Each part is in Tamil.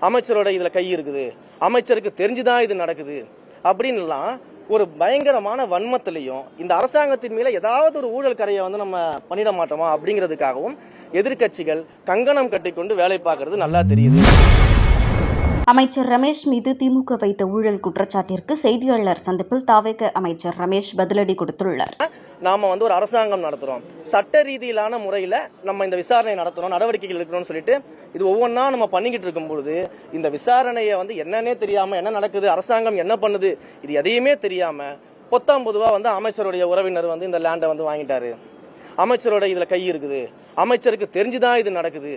அமைச்சரோட இதுல கை இருக்குது, அமைச்சருக்கு தெரிஞ்சுதான் இது நடக்குது அப்படின்லாம் ஒரு பயங்கரமான வன்மத்திலையும் இந்த அரசாங்கத்தின் மேல ஏதாவது ஒரு ஊழல் கரையை நம்ம பண்ணிட மாட்டோமா அப்படிங்கிறதுக்காகவும் எதிர்க்கட்சிகள் கங்கணம் கட்டிக்கொண்டு வேலை பார்க்கறது நல்லா தெரியுது. அமைச்சர் ரமேஷ் மீது திமுக வைத்த ஊழல் குற்றச்சாட்டிற்கு செய்தியாளர் சந்திப்பில் தாவேக அமைச்சர் ரமேஷ் பதிலடி கொடுத்துள்ளார். நாம ஒரு அரசாங்கம் நடத்துறோம், சட்ட ரீதியிலான முறையில நம்ம இந்த விசாரணை நடத்தணும், நடவடிக்கைகள் எடுக்கணும்னு சொல்லிட்டு இது ஒவ்வொன்றா நம்ம பண்ணிக்கிட்டு இருக்கும் பொழுது இந்த விசாரணையை என்னன்னே தெரியாம என்ன நடக்குது, அரசாங்கம் என்ன பண்ணுது, இது எதையுமே தெரியாம பொத்தாம் பொதுவா அமைச்சருடைய உறவினர் இந்த லேண்டை வாங்கிட்டாரு, அமைச்சரோட இதுல கை இருக்குது, அமைச்சருக்கு தெரிஞ்சுதான் இது நடக்குது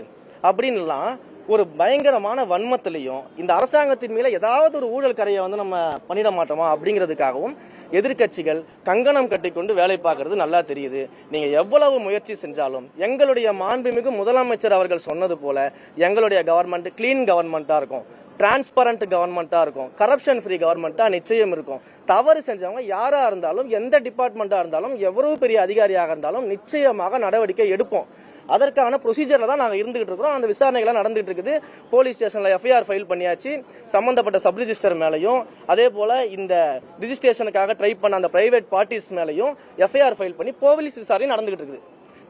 அப்படின்லாம் ஒரு பயங்கரமான வன்மத்திலையும் இந்த அரசாங்கத்தின் மேல ஏதாவது ஒரு ஊழல் கரையை நம்ம பண்ணிட மாட்டோமா அப்படிங்கிறதுக்காகவும் எதிர்க்கட்சிகள் கங்கணம் கட்டிக்கொண்டு வேலை பார்க்கறது நல்லா தெரியுது. நீங்க எவ்வளவு முயற்சி செஞ்சாலும் எங்களுடைய மாண்புமிகு முதலமைச்சர் அவர்கள் சொன்னது போல எங்களுடைய கவர்மெண்ட் கிளீன் கவர்மெண்டா இருக்கும், டிரான்ஸ்பரண்ட் கவர்மெண்டா இருக்கும், கரப்ஷன் ஃப்ரீ கவர்மெண்டா நிச்சயம் இருக்கும். தவறு செஞ்சவங்க யாரா இருந்தாலும் எந்த டிபார்ட்மெண்டா இருந்தாலும் எவ்வளவு பெரிய அதிகாரியாக இருந்தாலும் நிச்சயமாக நடவடிக்கை எடுப்போம். அதற்கான ப்ரொசீஜர்ல தான் நாங்கள் இருந்துகிட்டு இருக்கிறோம். அந்த விசாரணைகள் நடந்துட்டு இருக்குது. போலீஸ் ஸ்டேஷன்ல எஃப்ஐஆர் ஃபைல் பண்ணியாச்சு. சம்பந்தப்பட்ட சப் ரிஜிஸ்டர் மேலையும் அதே போல இந்த ரிஜிஸ்ட்ரேஷனுக்காக ட்ரை பண்ண அந்த பிரைவேட் பார்ட்டிஸ் மேலையும் எஃப்ஐஆர் ஃபைல் பண்ணி போலீஸ் விசாரணை நடந்துகிட்டு இருக்குது.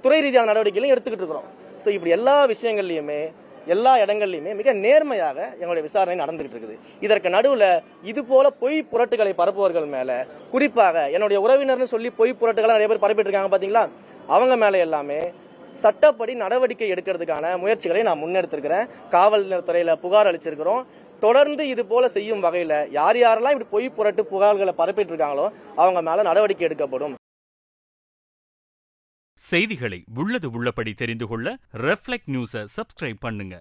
துறை ரீதியான நடவடிக்கைகளையும் எடுத்துக்கிட்டு இருக்கிறோம். ஸோ இப்படி எல்லா விஷயங்கள்லையுமே எல்லா இடங்கள்லையுமே மிக நேர்மையாக எங்களுடைய விசாரணை நடந்துகிட்டு இருக்குது. இதற்கு நடுவில் இது போல பொய் புரட்டுகளை பரப்புவர்கள் மேல, குறிப்பாக என்னுடைய உறவினர்னு சொல்லி பொய் புரட்டுகளை நிறைய பேர் பரப்பிட்டு இருக்காங்க பாத்தீங்களா, அவங்க மேல எல்லாமே சட்டப்படி நடவடிக்கை எடுக்கிறதுக்கான முயற்சிகளை நான் முன்னெடுத்திருக்கிறேன். காவல்துறையில புகார் அளிச்சிருக்கிறோம். தொடர்ந்து இது போல செய்யும் வகையில யார் யாரெல்லாம் இப்படி பொய் புரட்டு புகார்களை பரப்பிட்டு இருக்காங்களோ அவங்க மேல நடவடிக்கை எடுக்கப்படும். செய்திகளை உள்ளது உள்ளபடி தெரிந்து கொள்ள ரெஃப்ளெக்ட் நியூஸை சப்ஸ்கிரைப் பண்ணுங்க.